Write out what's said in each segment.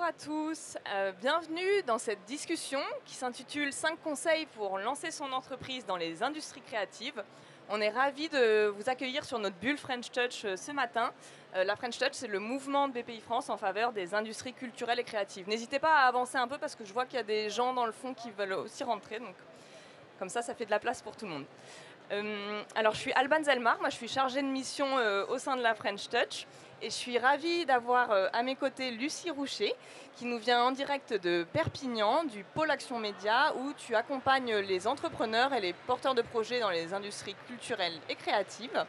à tous, bienvenue dans cette discussion qui s'intitule 5 conseils pour lancer son entreprise dans les industries créatives. On est ravis de vous accueillir sur notre bulle French Touch ce matin. La French Touch, c'est le mouvement de BPI France en faveur des industries culturelles et créatives. N'hésitez pas à avancer un peu parce que je vois qu'il y a des gens dans le fond qui veulent aussi rentrer, donc comme ça fait de la place pour tout le monde. Alors je suis Alban Zelmar, moi je suis chargée de mission au sein de la French Touch et je suis ravie d'avoir à mes côtés Lucie Roucher qui nous vient en direct de Perpignan, du pôle Action Média où tu accompagnes les entrepreneurs et les porteurs de projets dans les industries culturelles et créatives.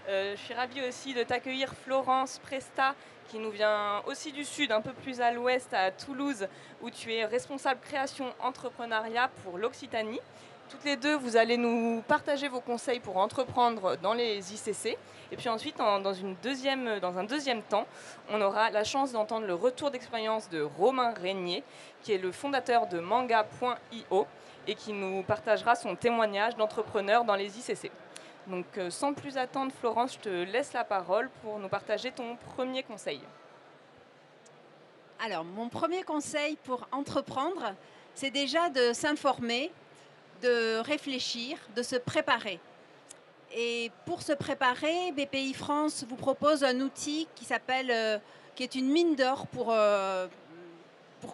Je suis ravie aussi de t'accueillir Florence Presta qui nous vient aussi du sud, un peu plus à l'ouest, à Toulouse, où tu es responsable création entrepreneuriat pour l'Occitanie. Toutes les deux, vous allez nous partager vos conseils pour entreprendre dans les ICC. Et puis ensuite, dans un deuxième temps, on aura la chance d'entendre le retour d'expérience de Romain Régnier, qui est le fondateur de manga.io et qui nous partagera son témoignage d'entrepreneur dans les ICC. Donc sans plus attendre, Florence, je te laisse la parole pour nous partager ton premier conseil. Alors, mon premier conseil pour entreprendre, c'est déjà de s'informer, de réfléchir, de se préparer. Et pour se préparer, BPI France vous propose un outil qui est une mine d'or pour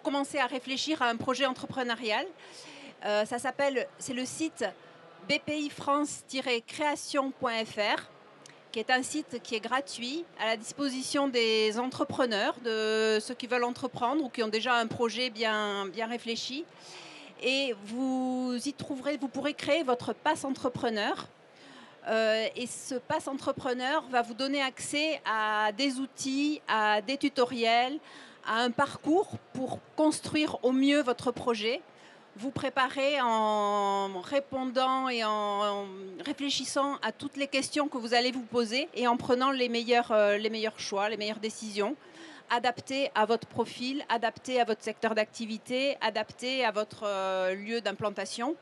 commencer à réfléchir à un projet entrepreneurial. C'est le site bpifrance-création.fr, qui est un site qui est gratuit, à la disposition des entrepreneurs, de ceux qui veulent entreprendre ou qui ont déjà un projet bien réfléchi. Et vous pourrez créer votre pass entrepreneur. Et ce pass entrepreneur va vous donner accès à des outils, à des tutoriels, à un parcours pour construire au mieux votre projet. Vous préparez en répondant et en réfléchissant à toutes les questions que vous allez vous poser et en prenant les meilleurs choix, les meilleures décisions, adaptées à votre profil, adaptées à votre secteur d'activité, adaptées à votre lieu d'implantation.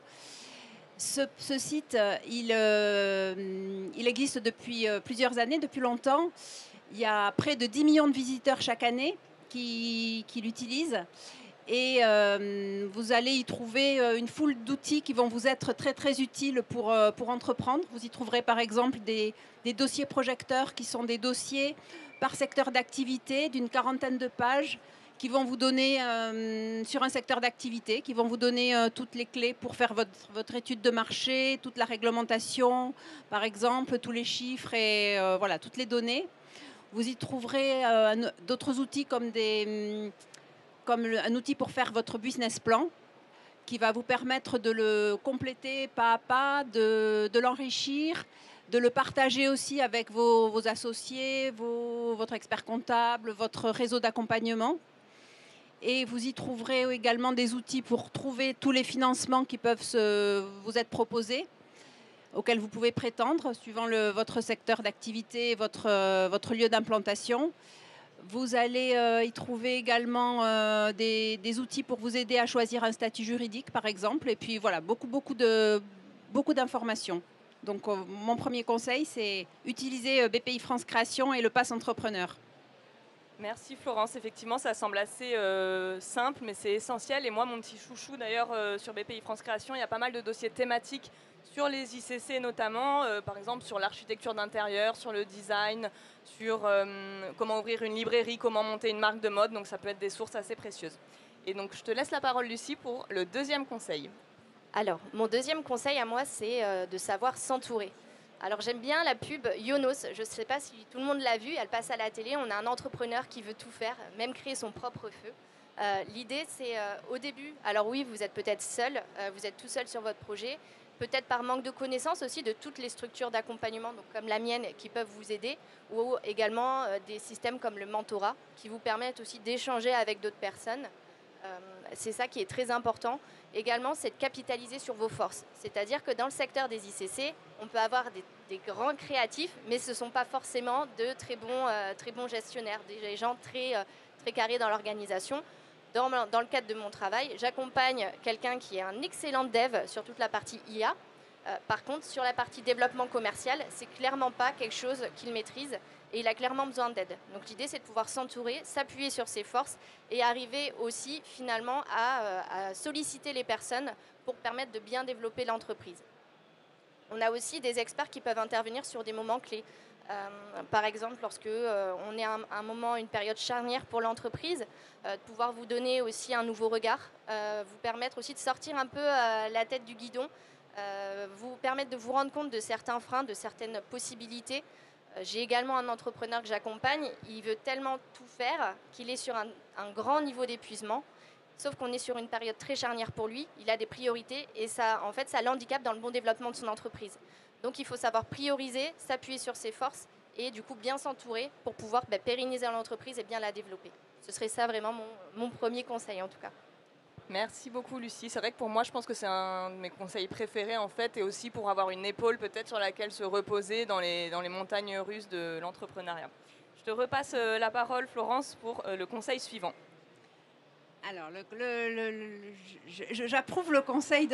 Ce site, il existe depuis plusieurs années, depuis longtemps. Il y a près de 10 millions de visiteurs chaque année qui l'utilisent. Et vous allez y trouver une foule d'outils qui vont vous être très très utiles pour entreprendre. Vous y trouverez par exemple des dossiers projecteurs qui sont des dossiers par secteur d'activité d'une 40aine de pages qui vont vous donner sur un secteur d'activité, qui vont vous donner toutes les clés pour faire votre étude de marché, toute la réglementation, par exemple, tous les chiffres et voilà, toutes les données. Vous y trouverez d'autres outils comme un outil pour faire votre business plan qui va vous permettre de le compléter pas à pas, de l'enrichir, de le partager aussi avec vos associés, votre expert comptable, votre réseau d'accompagnement. Et vous y trouverez également des outils pour trouver tous les financements qui peuvent vous être proposés, auxquels vous pouvez prétendre suivant votre secteur d'activité, votre lieu d'implantation. Vous allez y trouver également des outils pour vous aider à choisir un statut juridique, par exemple. Et puis voilà, beaucoup d'informations. Donc mon premier conseil, c'est utiliser BPI France Création et le Pass Entrepreneur. Merci Florence, effectivement ça semble assez simple mais c'est essentiel et moi mon petit chouchou d'ailleurs sur BPI France Création il y a pas mal de dossiers thématiques sur les ICC notamment, par exemple sur l'architecture d'intérieur, sur le design, sur comment ouvrir une librairie, comment monter une marque de mode, donc ça peut être des sources assez précieuses. Et donc je te laisse la parole Lucie pour le deuxième conseil. Alors mon deuxième conseil à moi c'est de savoir s'entourer. Alors j'aime bien la pub Yonos, je ne sais pas si tout le monde l'a vue, elle passe à la télé, on a un entrepreneur qui veut tout faire, même créer son propre feu. L'idée c'est au début, alors oui vous êtes peut-être seul, vous êtes tout seul sur votre projet, peut-être par manque de connaissance aussi de toutes les structures d'accompagnement, donc comme la mienne, qui peuvent vous aider, ou également des systèmes comme le mentorat, qui vous permettent aussi d'échanger avec d'autres personnes. C'est ça qui est très important. Également, c'est de capitaliser sur vos forces. C'est-à-dire que dans le secteur des ICC, on peut avoir des grands créatifs, mais ce ne sont pas forcément de très bons gestionnaires, des gens très carrés dans l'organisation. Dans le cadre de mon travail, j'accompagne quelqu'un qui est un excellent dev sur toute la partie IA, Par contre, sur la partie développement commercial, c'est clairement pas quelque chose qu'il maîtrise et il a clairement besoin d'aide. Donc l'idée, c'est de pouvoir s'entourer, s'appuyer sur ses forces et arriver aussi finalement à solliciter les personnes pour permettre de bien développer l'entreprise. On a aussi des experts qui peuvent intervenir sur des moments clés. Par exemple, lorsque on est à un moment, une période charnière pour l'entreprise, de pouvoir vous donner aussi un nouveau regard, vous permettre aussi de sortir un peu la tête du guidon, vous permettre de vous rendre compte de certains freins, de certaines possibilités. J'ai également un entrepreneur que j'accompagne, il veut tellement tout faire qu'il est sur un grand niveau d'épuisement, sauf qu'on est sur une période très charnière pour lui, il a des priorités et ça, en fait, ça l'handicape dans le bon développement de son entreprise. Donc il faut savoir prioriser, s'appuyer sur ses forces et du coup bien s'entourer pour pouvoir pérenniser l'entreprise et bien la développer. Ce serait ça vraiment mon premier conseil en tout cas. Merci beaucoup Lucie. C'est vrai que pour moi, je pense que c'est un de mes conseils préférés en fait, et aussi pour avoir une épaule peut-être sur laquelle se reposer dans les montagnes russes de l'entrepreneuriat. Je te repasse la parole Florence pour le conseil suivant. Alors, j'approuve le conseil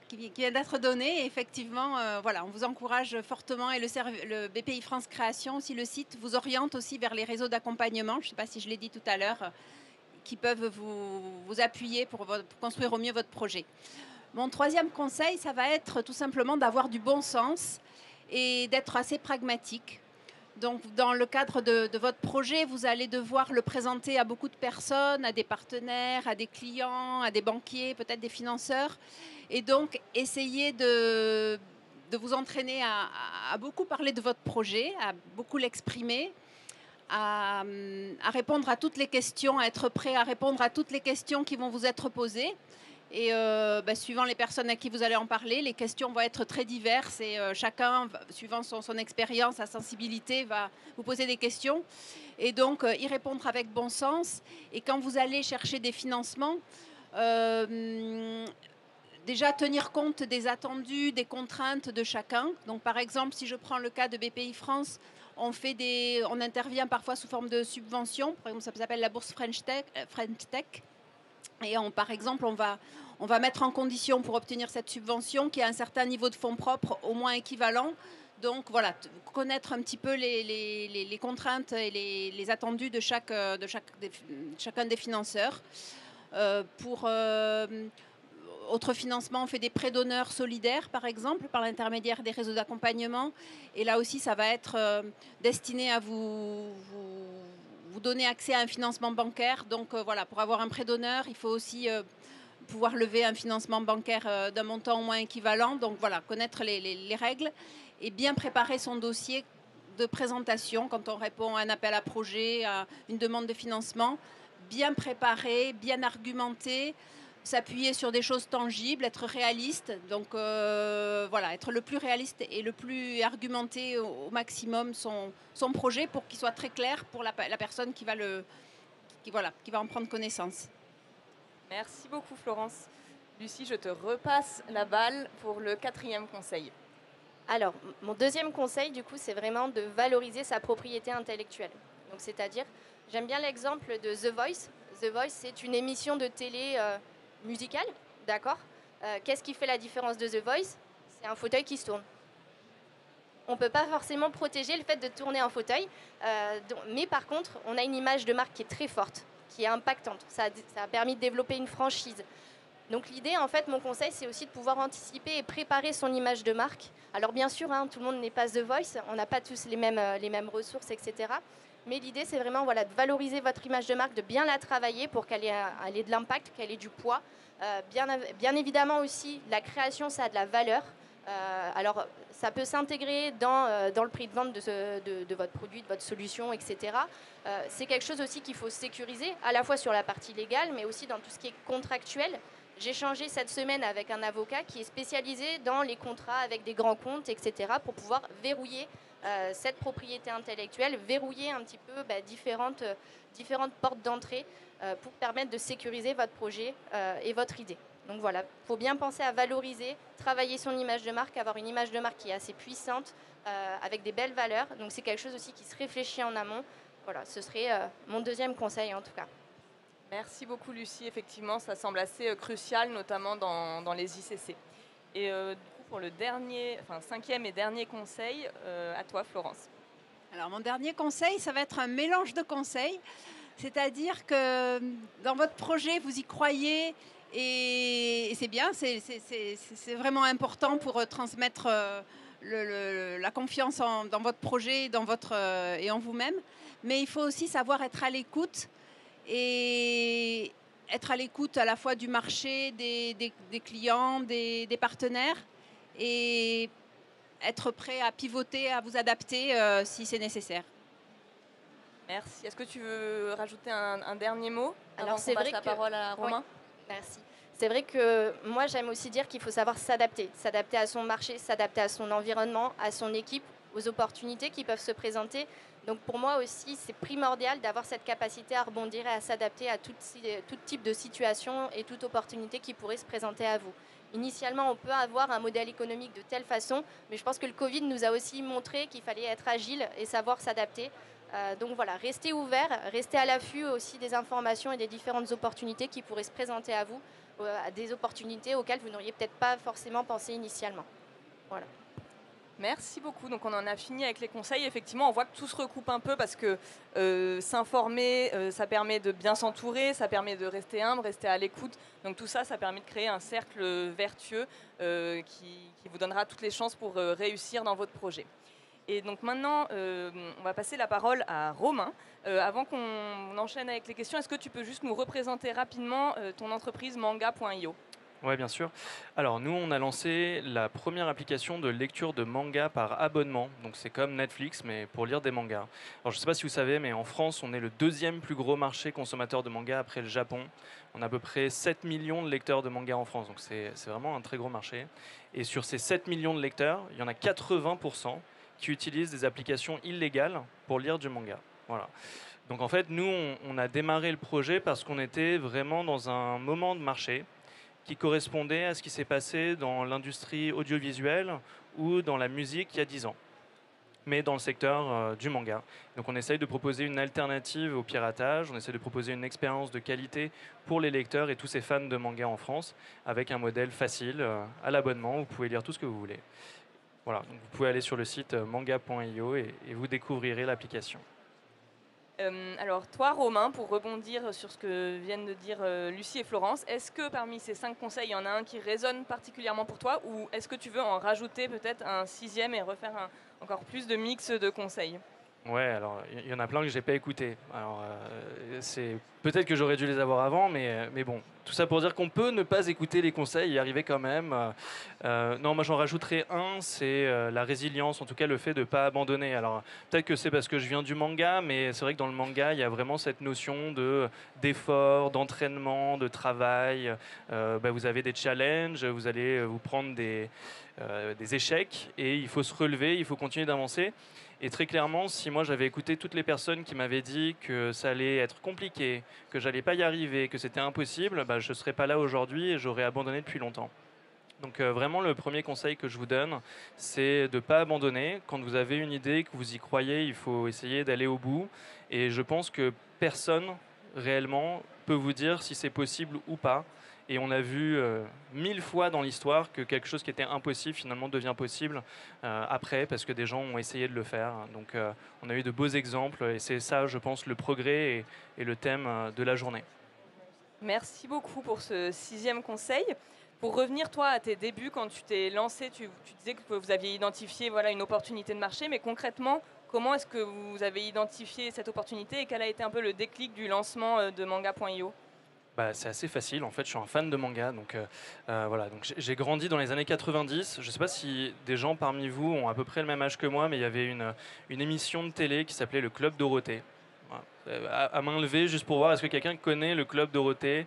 qui vient d'être donné. Et effectivement, voilà, on vous encourage fortement et le BPI France Création, aussi le site, vous oriente aussi vers les réseaux d'accompagnement. Je ne sais pas si je l'ai dit tout à l'heure, qui peuvent vous appuyer pour construire au mieux votre projet. Mon troisième conseil, ça va être tout simplement d'avoir du bon sens et d'être assez pragmatique. Donc, dans le cadre de votre projet, vous allez devoir le présenter à beaucoup de personnes, à des partenaires, à des clients, à des banquiers, peut-être des financeurs. Et donc, essayez de vous entraîner à beaucoup parler de votre projet, à beaucoup l'exprimer, à répondre à toutes les questions, à être prêt à répondre à toutes les questions qui vont vous être posées. Et suivant les personnes à qui vous allez en parler, les questions vont être très diverses et chacun, suivant son expérience, sa sensibilité, va vous poser des questions. Et donc, y répondre avec bon sens. Et quand vous allez chercher des financements, déjà tenir compte des attendus, des contraintes de chacun. Donc, par exemple, si je prends le cas de BPI France, on intervient parfois sous forme de subvention. Par exemple, ça s'appelle la bourse French Tech. Et par exemple, on va mettre en condition pour obtenir cette subvention qu'il y a un certain niveau de fonds propres au moins équivalent. Donc voilà, connaître un petit peu les contraintes et les attendus de chacun des financeurs. Autre financement, on fait des prêts d'honneur solidaires, par exemple, par l'intermédiaire des réseaux d'accompagnement. Et là aussi, ça va être destiné à vous donner accès à un financement bancaire. Donc voilà, pour avoir un prêt d'honneur, il faut aussi pouvoir lever un financement bancaire d'un montant au moins équivalent. Donc voilà, connaître les règles et bien préparer son dossier de présentation quand on répond à un appel à projet, à une demande de financement. Bien préparé, bien argumenté, s'appuyer sur des choses tangibles, être réaliste. Donc voilà, être le plus réaliste et le plus argumenté au maximum son projet pour qu'il soit très clair pour la personne qui va en prendre connaissance. Merci beaucoup Florence. Lucie, je te repasse la balle pour le quatrième conseil. Alors, mon deuxième conseil, du coup, c'est vraiment de valoriser sa propriété intellectuelle. Donc, c'est-à-dire, j'aime bien l'exemple de The Voice. The Voice, c'est une émission de télé musicale, d'accord. Qu'est-ce qui fait la différence de The Voice? C'est un fauteuil qui se tourne. On ne peut pas forcément protéger le fait de tourner un fauteuil, mais par contre, on a une image de marque qui est très forte, qui est impactante. Ça a permis de développer une franchise. Donc l'idée, en fait, mon conseil, c'est aussi de pouvoir anticiper et préparer son image de marque. Alors bien sûr, tout le monde n'est pas The Voice, on n'a pas tous les mêmes ressources, etc. Mais l'idée, c'est vraiment de valoriser votre image de marque, de bien la travailler pour qu'elle ait de l'impact, qu'elle ait du poids. Bien évidemment aussi, la création, ça a de la valeur. Alors, ça peut s'intégrer dans le prix de vente de votre produit, de votre solution, etc. C'est quelque chose aussi qu'il faut sécuriser, à la fois sur la partie légale, mais aussi dans tout ce qui est contractuel. J'ai échangé cette semaine avec un avocat qui est spécialisé dans les contrats avec des grands comptes, etc., pour pouvoir verrouiller cette propriété intellectuelle, verrouiller un petit peu différentes portes d'entrée pour permettre de sécuriser votre projet et votre idée. Donc voilà, il faut bien penser à valoriser, travailler son image de marque, avoir une image de marque qui est assez puissante, avec des belles valeurs. Donc c'est quelque chose aussi qui se réfléchit en amont. Voilà, ce serait mon deuxième conseil en tout cas. Merci beaucoup Lucie, effectivement ça semble assez crucial, notamment dans les ICC. Et du coup pour le cinquième et dernier conseil, à toi Florence. Alors mon dernier conseil, ça va être un mélange de conseils, c'est-à-dire que dans votre projet, vous y croyez et c'est bien, c'est vraiment important pour transmettre la confiance dans votre projet et en vous-même. Mais il faut aussi savoir être à l'écoute et être à l'écoute à la fois du marché, des clients, des partenaires et être prêt à pivoter, à vous adapter si c'est nécessaire. Merci. Est-ce que tu veux rajouter un dernier mot Alors, avant qu'on passe la parole à Romain? Merci. C'est vrai que moi, j'aime aussi dire qu'il faut savoir s'adapter à son marché, s'adapter à son environnement, à son équipe, aux opportunités qui peuvent se présenter. Donc pour moi aussi, c'est primordial d'avoir cette capacité à rebondir et à s'adapter à tout type de situation et toute opportunité qui pourrait se présenter à vous. Initialement, on peut avoir un modèle économique de telle façon, mais je pense que le Covid nous a aussi montré qu'il fallait être agile et savoir s'adapter. Donc voilà, restez ouverts, restez à l'affût aussi des informations et des différentes opportunités qui pourraient se présenter à vous, des opportunités auxquelles vous n'auriez peut-être pas forcément pensé initialement. Voilà. Merci beaucoup. Donc on en a fini avec les conseils. Effectivement, on voit que tout se recoupe un peu parce que s'informer, ça permet de bien s'entourer, ça permet de rester humble, rester à l'écoute. Donc tout ça, ça permet de créer un cercle vertueux qui vous donnera toutes les chances pour réussir dans votre projet. Et donc maintenant, on va passer la parole à Romain. Avant qu'on enchaîne avec les questions, est-ce que tu peux juste nous représenter rapidement ton entreprise manga.io ? Oui, bien sûr. Alors, nous, on a lancé la première application de lecture de manga par abonnement. Donc, c'est comme Netflix, mais pour lire des mangas. Alors, je ne sais pas si vous savez, mais en France, on est le deuxième plus gros marché consommateur de mangas après le Japon. On a à peu près 7 millions de lecteurs de mangas en France. Donc, c'est vraiment un très gros marché. Et sur ces 7 millions de lecteurs, il y en a 80% qui utilisent des applications illégales pour lire du manga. Voilà. Donc, en fait, nous, on a démarré le projet parce qu'on était vraiment dans un moment de marché qui correspondait à ce qui s'est passé dans l'industrie audiovisuelle ou dans la musique il y a 10 ans, mais dans le secteur du manga. Donc on essaye de proposer une alternative au piratage, on essaie de proposer une expérience de qualité pour les lecteurs et tous ces fans de manga en France, avec un modèle facile, à l'abonnement, vous pouvez lire tout ce que vous voulez. Voilà, donc vous pouvez aller sur le site manga.io et vous découvrirez l'application. Alors toi Romain, pour rebondir sur ce que viennent de dire Lucie et Florence, est-ce que parmi ces 5 conseils, il y en a un qui résonne particulièrement pour toi ou est-ce que tu veux en rajouter peut-être un 6e et refaire encore plus de mix de conseils ? Ouais, alors il y en a plein que j'ai pas écouté. Alors c'est peut-être que j'aurais dû les avoir avant, mais bon, tout ça pour dire qu'on peut ne pas écouter les conseils et y arriver quand même. Non, moi j'en rajouterai un, c'est la résilience, en tout cas le fait de pas abandonner. Alors peut-être que c'est parce que je viens du manga, mais c'est vrai que dans le manga il y a vraiment cette notion d'effort, d'entraînement, de travail. Vous avez des challenges, vous allez vous prendre des échecs et il faut se relever, il faut continuer d'avancer. Et très clairement, si moi j'avais écouté toutes les personnes qui m'avaient dit que ça allait être compliqué, que j'allais pas y arriver, que c'était impossible, je ne serais pas là aujourd'hui et j'aurais abandonné depuis longtemps. Donc vraiment, le premier conseil que je vous donne, c'est de ne pas abandonner. Quand vous avez une idée, que vous y croyez, il faut essayer d'aller au bout. Et je pense que personne réellement peut vous dire si c'est possible ou pas. Et on a vu 1000 fois dans l'histoire que quelque chose qui était impossible finalement devient possible après parce que des gens ont essayé de le faire. Donc on a eu de beaux exemples et c'est ça, je pense, le progrès et le thème de la journée. Merci beaucoup pour ce 6e conseil. Pour revenir, toi, à tes débuts, quand tu t'es lancé, tu disais que vous aviez identifié une opportunité de marché, mais concrètement, comment est-ce que vous avez identifié cette opportunité et quel a été un peu le déclic du lancement de manga.io ? C'est assez facile, en fait, je suis un fan de manga, donc voilà. Donc j'ai grandi dans les années 90. Je ne sais pas si des gens parmi vous ont à peu près le même âge que moi, mais il y avait une émission de télé qui s'appelait le Club Dorothée. Voilà. À main levée, juste pour voir, est-ce que quelqu'un connaît le Club Dorothée ?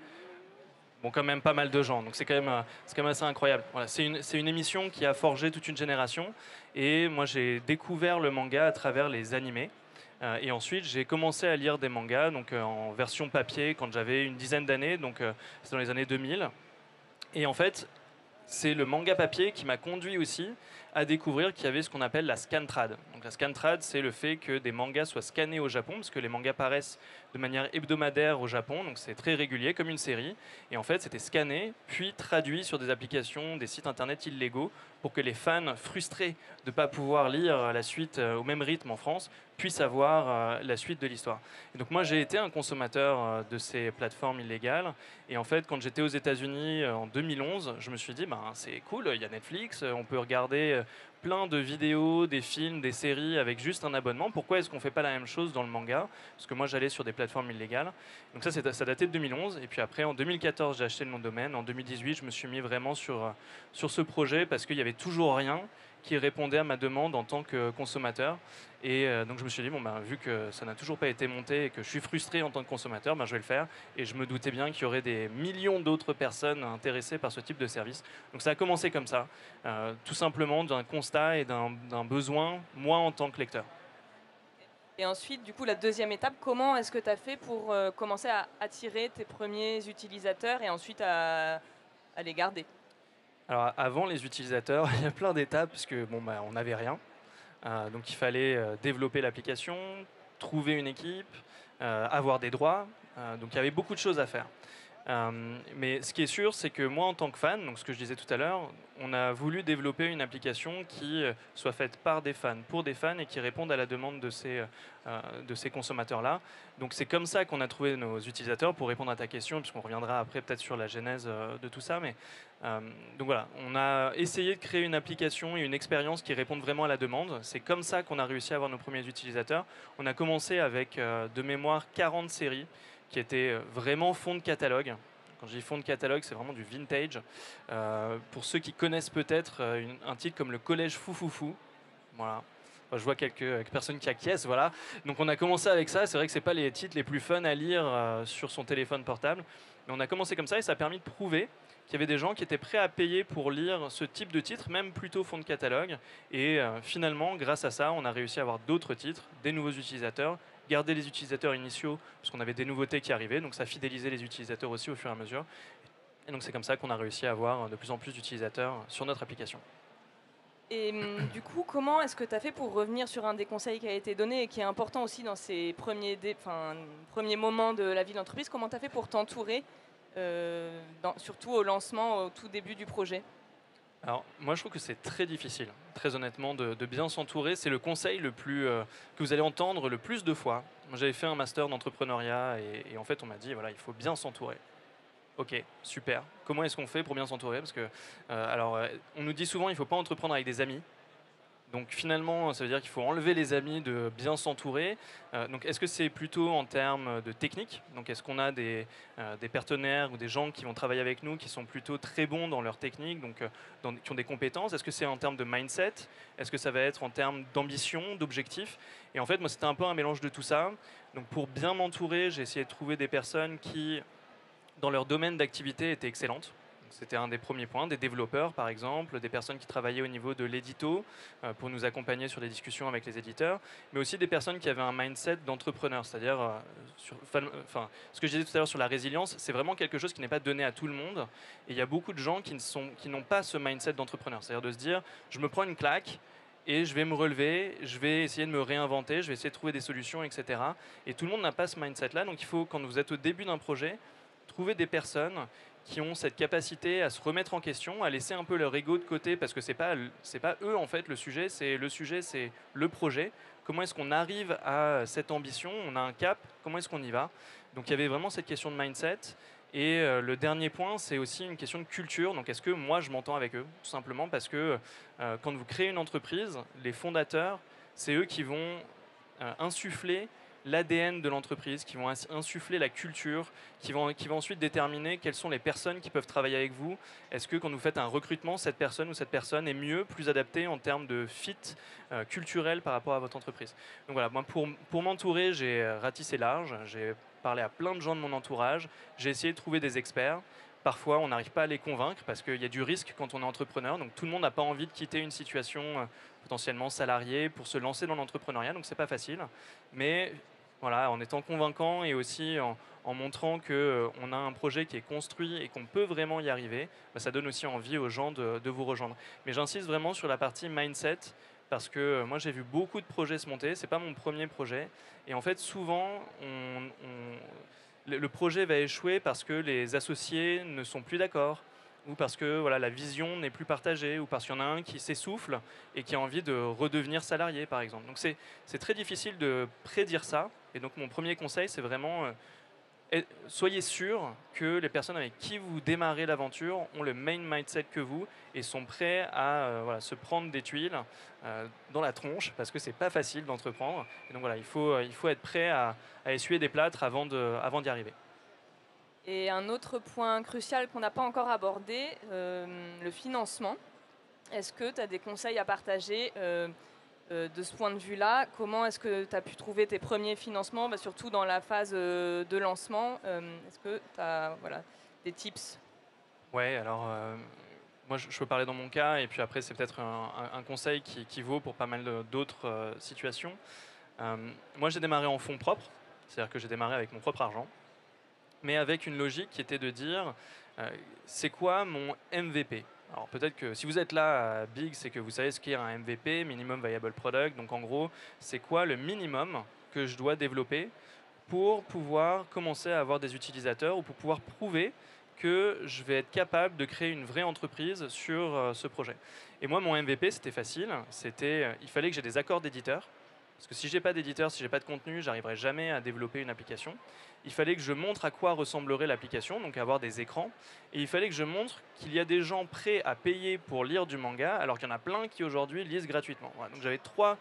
Bon, quand même pas mal de gens, donc c'est quand même assez incroyable. Voilà, c'est une émission qui a forgé toute une génération, et moi j'ai découvert le manga à travers les animés. Et ensuite, j'ai commencé à lire des mangas donc, en version papier quand j'avais une dizaine d'années, donc c'est dans les années 2000. Et en fait, c'est le manga papier qui m'a conduit aussi à découvrir qu'il y avait ce qu'on appelle la scantrad. Donc la scantrad, c'est le fait que des mangas soient scannés au Japon, parce que les mangas paraissent de manière hebdomadaire au Japon, donc c'est très régulier, comme une série. Et en fait, c'était scanné, puis traduit sur des applications, des sites internet illégaux, pour que les fans frustrés de ne pas pouvoir lire la suite au même rythme en France puissent avoir la suite de l'histoire. Et donc moi, j'ai été un consommateur de ces plateformes illégales. Et en fait, quand j'étais aux États-Unis en 2011, je me suis dit, ben, c'est cool, il y a Netflix, on peut regarder plein de vidéos, des films, des séries avec juste un abonnement. Pourquoi est-ce qu'on ne fait pas la même chose dans le manga? Parce que moi, j'allais sur des plateformes illégales. Donc ça datait de 2011. Et puis après, en 2014, j'ai acheté le nom de domaine. En 2018, je me suis mis vraiment sur ce projet parce qu'il n'y avait toujours rien qui répondait à ma demande en tant que consommateur. Et donc je me suis dit, bon, ben, vu que ça n'a toujours pas été monté et que je suis frustré en tant que consommateur, ben, je vais le faire. Et je me doutais bien qu'il y aurait des millions d'autres personnes intéressées par ce type de service. Donc ça a commencé comme ça, tout simplement d'un constat et d'un besoin, moi en tant que lecteur. Et ensuite, du coup, la deuxième étape, comment est-ce que tu as fait pour commencer à attirer tes premiers utilisateurs et ensuite à les garder? Alors avant les utilisateurs, il y a plein d'étapes puisque bon, bah, on n'avait rien. Donc il fallait développer l'application, trouver une équipe, avoir des droits. Donc il y avait beaucoup de choses à faire. Mais ce qui est sûr, c'est que moi, en tant que fan, donc ce que je disais tout à l'heure, on a voulu développer une application qui soit faite par des fans, pour des fans et qui réponde à la demande de ces consommateurs-là. Donc c'est comme ça qu'on a trouvé nos utilisateurs, pour répondre à ta question, puisqu'on reviendra après peut-être sur la genèse de tout ça. Mais, donc voilà, on a essayé de créer une application et une expérience qui répondent vraiment à la demande. C'est comme ça qu'on a réussi à avoir nos premiers utilisateurs. On a commencé avec, de mémoire, 40 séries qui étaient vraiment fond de catalogue. Quand je dis fond de catalogue, c'est vraiment du vintage. Pour ceux qui connaissent peut-être un titre comme Le Collège Foufoufou, voilà. Enfin, je vois quelques personnes qui acquiescent, voilà. Donc on a commencé avec ça. C'est vrai que c'est pas les titres les plus fun à lire sur son téléphone portable, mais on a commencé comme ça et ça a permis de prouver qu'il y avait des gens qui étaient prêts à payer pour lire ce type de titre, même plutôt fond de catalogue. Et finalement, grâce à ça, on a réussi à avoir d'autres titres, des nouveaux utilisateurs, garder les utilisateurs initiaux, parce qu'on avait des nouveautés qui arrivaient, donc ça fidélisait les utilisateurs aussi au fur et à mesure. Et donc c'est comme ça qu'on a réussi à avoir de plus en plus d'utilisateurs sur notre application. Et du coup, comment est-ce que tu as fait pour revenir sur un des conseils qui a été donné et qui est important aussi dans ces premiers moments de la vie d'entreprise? Comment tu as fait pour t'entourer, surtout au lancement, au tout début du projet? Alors, moi, je trouve que c'est très difficile, très honnêtement, de bien s'entourer. C'est le conseil que vous allez entendre le plus de fois. Moi, j'avais fait un master d'entrepreneuriat et en fait, on m'a dit, voilà, il faut bien s'entourer. Ok, super. Comment est-ce qu'on fait pour bien s'entourer? Parce que, on nous dit souvent, il ne faut pas entreprendre avec des amis. Donc finalement, ça veut dire qu'il faut enlever les amis, de bien s'entourer. Donc est-ce que c'est plutôt en termes de technique? Donc est-ce qu'on a des partenaires ou des gens qui vont travailler avec nous qui sont plutôt très bons dans leur technique, donc qui ont des compétences? Est-ce que c'est en termes de mindset? Est-ce que ça va être en termes d'ambition, d'objectif? Et en fait, moi, c'était un peu un mélange de tout ça. Donc pour bien m'entourer, j'ai essayé de trouver des personnes qui, dans leur domaine d'activité, étaient excellentes. C'était un des premiers points, des développeurs par exemple, des personnes qui travaillaient au niveau de l'édito pour nous accompagner sur des discussions avec les éditeurs, mais aussi des personnes qui avaient un mindset d'entrepreneur, c'est-à-dire, ce que je disais tout à l'heure sur la résilience, c'est vraiment quelque chose qui n'est pas donné à tout le monde, et il y a beaucoup de gens qui n'ont pas ce mindset d'entrepreneur, c'est-à-dire de se dire, je me prends une claque, et je vais me relever, je vais essayer de me réinventer, je vais essayer de trouver des solutions, etc. Et tout le monde n'a pas ce mindset-là, donc il faut, quand vous êtes au début d'un projet, trouver des personnes qui ont cette capacité à se remettre en question, à laisser un peu leur ego de côté, parce que c'est pas eux en fait le sujet, c'est le projet. Comment est-ce qu'on arrive à cette ambition? On a un cap, comment est-ce qu'on y va? Donc il y avait vraiment cette question de mindset. Et le dernier point, c'est aussi une question de culture. Donc est-ce que moi je m'entends avec eux? Tout simplement parce que quand vous créez une entreprise, les fondateurs, c'est eux qui vont insuffler l'ADN de l'entreprise, qui vont insuffler la culture, qui vont ensuite déterminer quelles sont les personnes qui peuvent travailler avec vous. Est-ce que quand vous faites un recrutement, cette personne ou cette personne est mieux, plus adaptée en termes de fit culturel par rapport à votre entreprise? Donc voilà, moi, pour m'entourer, j'ai ratissé large, j'ai parlé à plein de gens de mon entourage, j'ai essayé de trouver des experts. Parfois, on n'arrive pas à les convaincre parce qu'il y a du risque quand on est entrepreneur. Donc tout le monde n'a pas envie de quitter une situation potentiellement salariée pour se lancer dans l'entrepreneuriat, donc c'est pas facile. Mais Voilà, en étant convaincant et aussi en montrant qu'on a un projet qui est construit et qu'on peut vraiment y arriver, ça donne aussi envie aux gens de vous rejoindre. Mais j'insiste vraiment sur la partie mindset parce que moi j'ai vu beaucoup de projets se monter, c'est pas mon premier projet. Et en fait souvent le projet va échouer parce que les associés ne sont plus d'accord, ou parce que voilà, la vision n'est plus partagée, ou parce qu'il y en a un qui s'essouffle et qui a envie de redevenir salarié, par exemple. Donc c'est très difficile de prédire ça. Et donc mon premier conseil, c'est vraiment soyez sûr que les personnes avec qui vous démarrez l'aventure ont le même mindset que vous et sont prêts à voilà, se prendre des tuiles dans la tronche, parce que c'est pas facile d'entreprendre. Et donc voilà, il faut être prêt à essuyer des plâtres avant d'y arriver. Et un autre point crucial qu'on n'a pas encore abordé, le financement. Est-ce que tu as des conseils à partager de ce point de vue-là? Comment est-ce que tu as pu trouver tes premiers financements, surtout dans la phase de lancement? Est-ce que tu as des tips? Ouais, alors moi je peux parler dans mon cas, et puis après c'est peut-être un conseil qui vaut pour pas mal d'autres situations. Moi j'ai démarré en fonds propres, c'est-à-dire que j'ai démarré avec mon propre argent, mais avec une logique qui était de dire c'est quoi mon MVP? Alors peut-être que si vous êtes là à Big, c'est que vous savez ce qu'est un MVP, Minimum Viable Product. Donc en gros, c'est quoi le minimum que je dois développer pour pouvoir commencer à avoir des utilisateurs, ou pour pouvoir prouver que je vais être capable de créer une vraie entreprise sur ce projet. Et moi, mon MVP, c'était facile. Il fallait que j'ai des accords d'éditeurs. Parce que si j'ai pas d'éditeur, si j'ai pas de contenu, j'arriverai jamais à développer une application. Il fallait que je montre à quoi ressemblerait l'application, donc avoir des écrans. Et il fallait que je montre qu'il y a des gens prêts à payer pour lire du manga, alors qu'il y en a plein qui aujourd'hui lisent gratuitement. Voilà, donc j'avais 3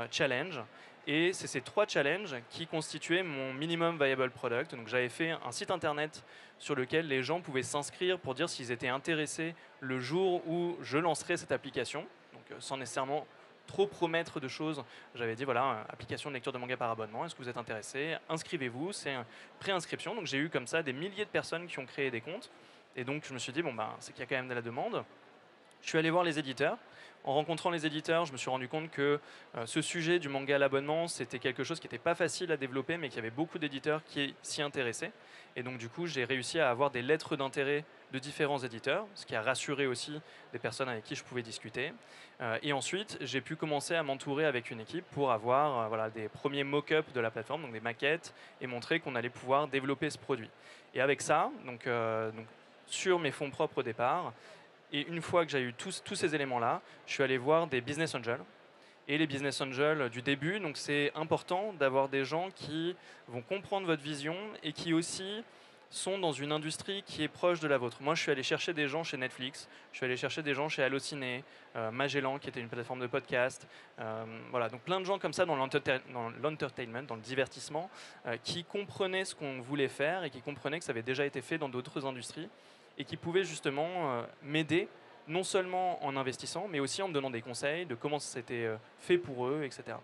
challenges. Et c'est ces 3 challenges qui constituaient mon minimum viable product. Donc j'avais fait un site internet sur lequel les gens pouvaient s'inscrire pour dire s'ils étaient intéressés le jour où je lancerais cette application. Donc sans nécessairement trop promettre de choses, j'avais dit voilà, application de lecture de manga par abonnement, est-ce que vous êtes intéressé? Inscrivez-vous, c'est une préinscription. Donc j'ai eu comme ça des milliers de personnes qui ont créé des comptes. Et donc je me suis dit bon c'est qu'il y a quand même de la demande. Je suis allé voir les éditeurs. En rencontrant les éditeurs, je me suis rendu compte que ce sujet du manga à l'abonnement, c'était quelque chose qui n'était pas facile à développer, mais qu'il y avait beaucoup d'éditeurs qui s'y intéressaient. Et donc du coup, j'ai réussi à avoir des lettres d'intérêt de différents éditeurs, ce qui a rassuré aussi des personnes avec qui je pouvais discuter. Et ensuite, j'ai pu commencer à m'entourer avec une équipe pour avoir voilà, des premiers mock-ups de la plateforme, donc des maquettes, et montrer qu'on allait pouvoir développer ce produit. Et avec ça, donc sur mes fonds propres au départ, et une fois que j'ai eu tous ces éléments-là, je suis allé voir des business angels. Et les business angels du début, donc c'est important d'avoir des gens qui vont comprendre votre vision et qui aussi sont dans une industrie qui est proche de la vôtre. Moi, je suis allé chercher des gens chez Netflix, je suis allé chercher des gens chez Allociné, Magellan, qui était une plateforme de podcast. Voilà, donc plein de gens comme ça dans l'entertainment, dans le divertissement, qui comprenaient ce qu'on voulait faire et qui comprenaient que ça avait déjà été fait dans d'autres industries, et qui pouvaient justement m'aider, non seulement en investissant, mais aussi en me donnant des conseils de comment c'était fait pour eux, etc.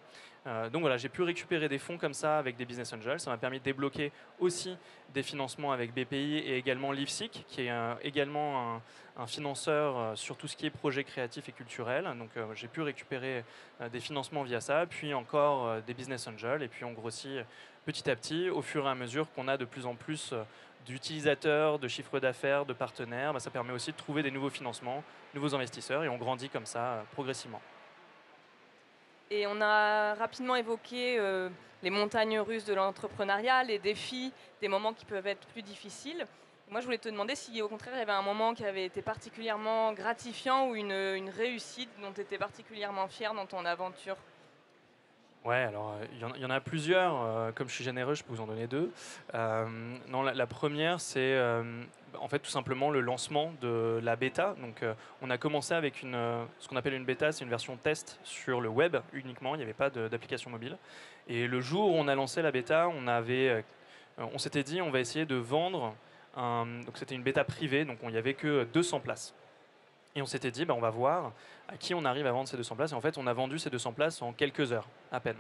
Donc voilà, j'ai pu récupérer des fonds comme ça avec des business angels. Ça m'a permis de débloquer aussi des financements avec BPI et également Livesic, qui est également un financeur sur tout ce qui est projet créatif et culturel. Donc j'ai pu récupérer des financements via ça, puis encore des business angels, et puis on grossit petit à petit au fur et à mesure qu'on a de plus en plus d'utilisateurs, de chiffres d'affaires, de partenaires. Ça permet aussi de trouver des nouveaux financements, nouveaux investisseurs, et on grandit comme ça progressivement. Et on a rapidement évoqué les montagnes russes de l'entrepreneuriat, les défis, des moments qui peuvent être plus difficiles. Moi, je voulais te demander si, au contraire, il y avait un moment qui avait été particulièrement gratifiant, ou une réussite dont tu étais particulièrement fier dans ton aventure. Ouais, alors il y en a plusieurs. Comme je suis généreux, je peux vous en donner 2. Non, la première, c'est en fait tout simplement le lancement de la bêta. Donc, on a commencé avec ce qu'on appelle une bêta, c'est une version test sur le web uniquement. Il n'y avait pas d'application mobile. Et le jour où on a lancé la bêta, on s'était dit on va essayer de vendre. Donc c'était une bêta privée, donc il n'y avait que 200 places. Et on s'était dit, on va voir à qui on arrive à vendre ces 200 places. Et en fait, on a vendu ces 200 places en quelques heures, à peine.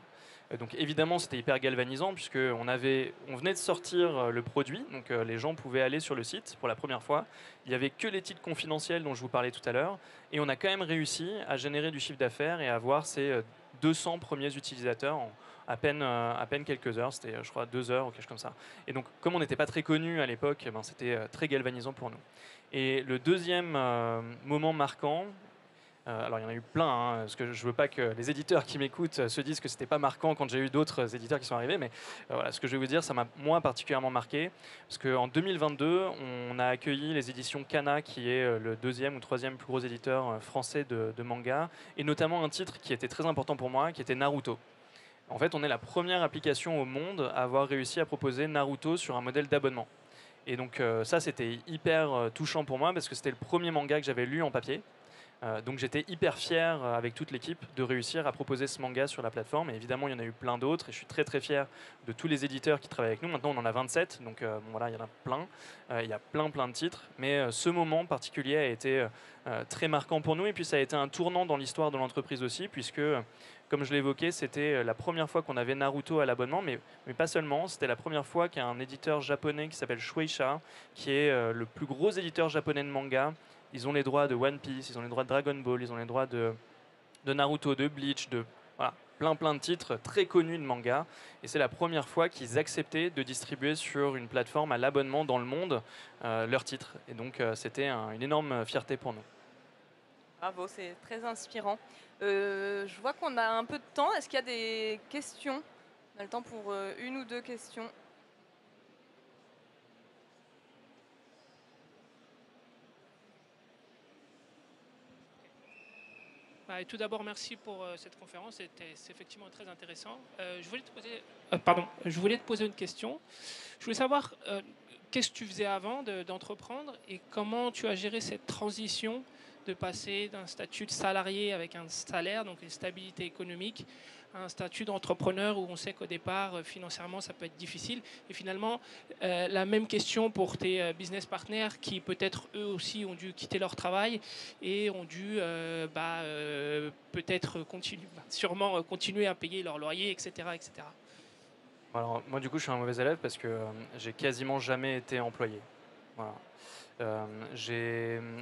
Donc évidemment, c'était hyper galvanisant, puisqu'on venait de sortir le produit. Donc les gens pouvaient aller sur le site pour la première fois. Il n'y avait que les titres confidentiels dont je vous parlais tout à l'heure. Et on a quand même réussi à générer du chiffre d'affaires et à avoir ces 200 premiers utilisateurs en à peine quelques heures. C'était, je crois, 2 heures ou quelque chose comme ça. Et donc, comme on n'était pas très connus à l'époque, eh ben, c'était très galvanisant pour nous. Et le deuxième moment marquant, alors il y en a eu plein, hein, parce que je veux pas que les éditeurs qui m'écoutent se disent que c'était pas marquant quand j'ai eu d'autres éditeurs qui sont arrivés, mais voilà, ce que je vais vous dire, ça m'a moi particulièrement marqué, parce qu'en 2022, on a accueilli les éditions Kana, qui est le deuxième ou troisième plus gros éditeur français de manga, et notamment un titre qui était très important pour moi, qui était Naruto. En fait, on est la première application au monde à avoir réussi à proposer Naruto sur un modèle d'abonnement. Et donc ça, c'était hyper touchant pour moi, parce que c'était le premier manga que j'avais lu en papier. Donc j'étais hyper fier avec toute l'équipe de réussir à proposer ce manga sur la plateforme. Et évidemment, il y en a eu plein d'autres. Et je suis très très fier de tous les éditeurs qui travaillent avec nous. Maintenant, on en a 27. Donc bon, voilà, il y en a plein. Il y a plein de titres. Mais ce moment particulier a été très marquant pour nous. Et puis ça a été un tournant dans l'histoire de l'entreprise aussi, puisque, comme je l'évoquais, c'était la première fois qu'on avait Naruto à l'abonnement. Mais pas seulement. C'était la première fois qu'un éditeur japonais qui s'appelle Shueisha, qui est le plus gros éditeur japonais de manga. Ils ont les droits de One Piece, ils ont les droits de Dragon Ball, ils ont les droits de Naruto, de Bleach, de voilà, plein de titres très connus de manga. Et c'est la première fois qu'ils acceptaient de distribuer sur une plateforme à l'abonnement dans le monde leurs titres. Et donc c'était une énorme fierté pour nous. Bravo, c'est très inspirant. Je vois qu'on a un peu de temps. Est-ce qu'il y a des questions? On a le temps pour une ou deux questions. Et tout d'abord, merci pour cette conférence, c'est effectivement très intéressant. Je voulais te poser une question. Je voulais savoir qu'est-ce que tu faisais avant d'entreprendre et comment tu as géré cette transition de passer d'un statut de salarié avec un salaire, donc une stabilité économique, à un statut d'entrepreneur où on sait qu'au départ, financièrement, ça peut être difficile. Et finalement, la même question pour tes business partners qui peut-être eux aussi ont dû quitter leur travail et ont dû peut-être sûrement continuer à payer leur loyer, etc. etc. Alors, moi, du coup, je suis un mauvais élève parce que j'ai quasiment jamais été employé. Voilà.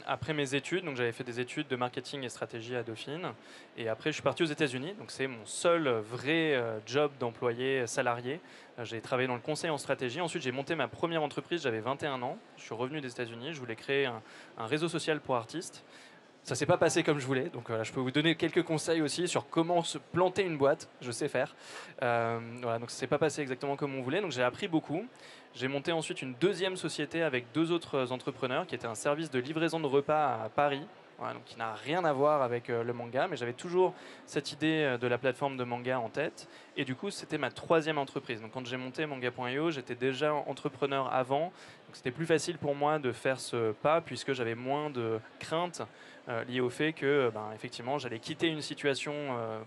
Après mes études, donc j'avais fait des études de marketing et stratégie à Dauphine, et après je suis parti aux États-Unis. Donc c'est mon seul vrai job d'employé salarié. J'ai travaillé dans le conseil en stratégie. Ensuite j'ai monté ma première entreprise. J'avais 21 ans. Je suis revenu des États-Unis. Je voulais créer un réseau social pour artistes. Ça s'est pas passé comme je voulais, donc je peux vous donner quelques conseils aussi sur comment se planter une boîte. Je sais faire. Voilà, donc ça s'est pas passé exactement comme on voulait. Donc j'ai appris beaucoup. J'ai monté ensuite une deuxième société avec 2 autres entrepreneurs qui était un service de livraison de repas à Paris. Voilà, donc qui n'a rien à voir avec le manga, mais j'avais toujours cette idée de la plateforme de manga en tête. Et du coup, c'était ma 3e entreprise. Donc quand j'ai monté manga.io, j'étais déjà entrepreneur avant. Donc c'était plus facile pour moi de faire ce pas puisque j'avais moins de craintes liées au fait que, effectivement, j'allais quitter une situation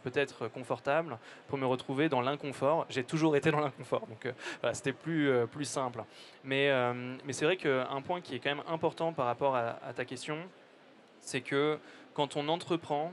peut-être confortable pour me retrouver dans l'inconfort. J'ai toujours été dans l'inconfort, donc voilà, c'était plus simple. Mais c'est vrai qu'un point qui est quand même important par rapport à ta question, c'est que quand on entreprend,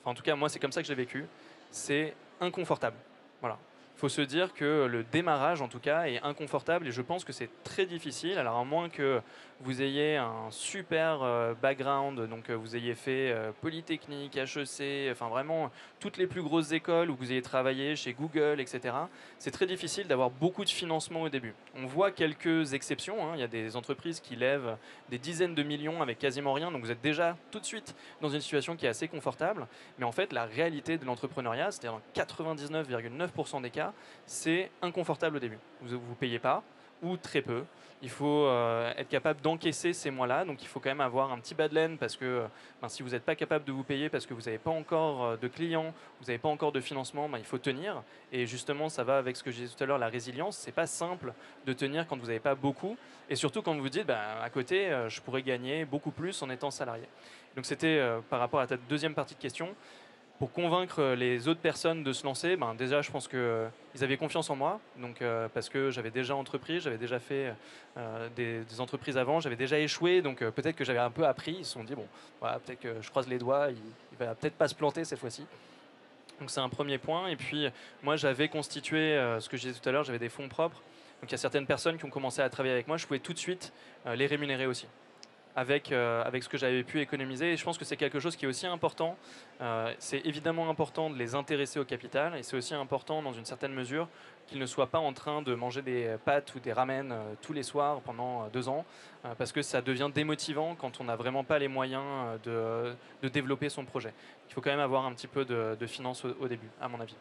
enfin en tout cas moi c'est comme ça que j'ai vécu, c'est inconfortable. Voilà. Il faut se dire que le démarrage en tout cas est inconfortable et je pense que c'est très difficile. Alors à moins que vous ayez un super background, donc vous ayez fait Polytechnique, HEC, enfin vraiment toutes les plus grosses écoles où vous ayez travaillé chez Google, etc. C'est très difficile d'avoir beaucoup de financement au début. On voit quelques exceptions, hein. Il y a des entreprises qui lèvent des dizaines de millions avec quasiment rien, donc vous êtes déjà tout de suite dans une situation qui est assez confortable. Mais en fait, la réalité de l'entrepreneuriat, c'est-à-dire dans 99,9% des cas, c'est inconfortable au début. Vous ne payez pas, ou très peu. Il faut être capable d'encaisser ces mois-là, donc il faut quand même avoir un petit bas de laine parce que si vous n'êtes pas capable de vous payer parce que vous n'avez pas encore de clients, vous n'avez pas encore de financement, il faut tenir. Et justement, ça va avec ce que je disais tout à l'heure, la résilience. C'est pas simple de tenir quand vous n'avez pas beaucoup, et surtout quand vous dites, à côté, je pourrais gagner beaucoup plus en étant salarié. Donc c'était par rapport à ta deuxième partie de question. Pour convaincre les autres personnes de se lancer, déjà je pense qu'ils avaient confiance en moi, donc, parce que j'avais déjà entrepris, j'avais déjà fait des entreprises avant, j'avais déjà échoué, donc peut-être que j'avais un peu appris. Ils se sont dit, bon, voilà, peut-être que je croise les doigts, il va peut-être pas se planter cette fois-ci. Donc c'est un premier point. Et puis moi j'avais constitué, ce que je disais tout à l'heure, j'avais des fonds propres. Donc il y a certaines personnes qui ont commencé à travailler avec moi, je pouvais tout de suite les rémunérer aussi. avec ce que j'avais pu économiser. Et je pense que c'est quelque chose qui est aussi important. C'est évidemment important de les intéresser au capital et c'est aussi important dans une certaine mesure qu'ils ne soient pas en train de manger des pâtes ou des ramen tous les soirs pendant 2 ans parce que ça devient démotivant quand on n'a vraiment pas les moyens de développer son projet. Il faut quand même avoir un petit peu de finances au début, à mon avis.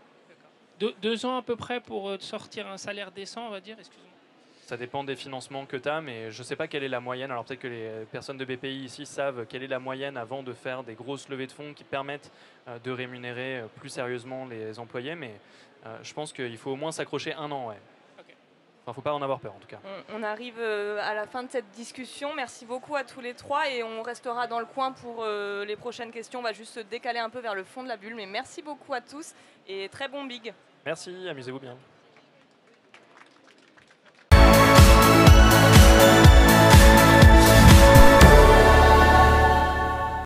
2 ans à peu près pour sortir un salaire décent, on va dire, excusez-moi. Ça dépend des financements que tu as, mais je ne sais pas quelle est la moyenne. Alors peut-être que les personnes de BPI ici savent quelle est la moyenne avant de faire des grosses levées de fonds qui permettent de rémunérer plus sérieusement les employés, mais je pense qu'il faut au moins s'accrocher 1 an. Ouais. Okay. Enfin, faut pas en avoir peur en tout cas. On arrive à la fin de cette discussion. Merci beaucoup à tous les 3 et on restera dans le coin pour les prochaines questions. On va juste se décaler un peu vers le fond de la bulle, mais merci beaucoup à tous et très bon big. Merci, amusez-vous bien.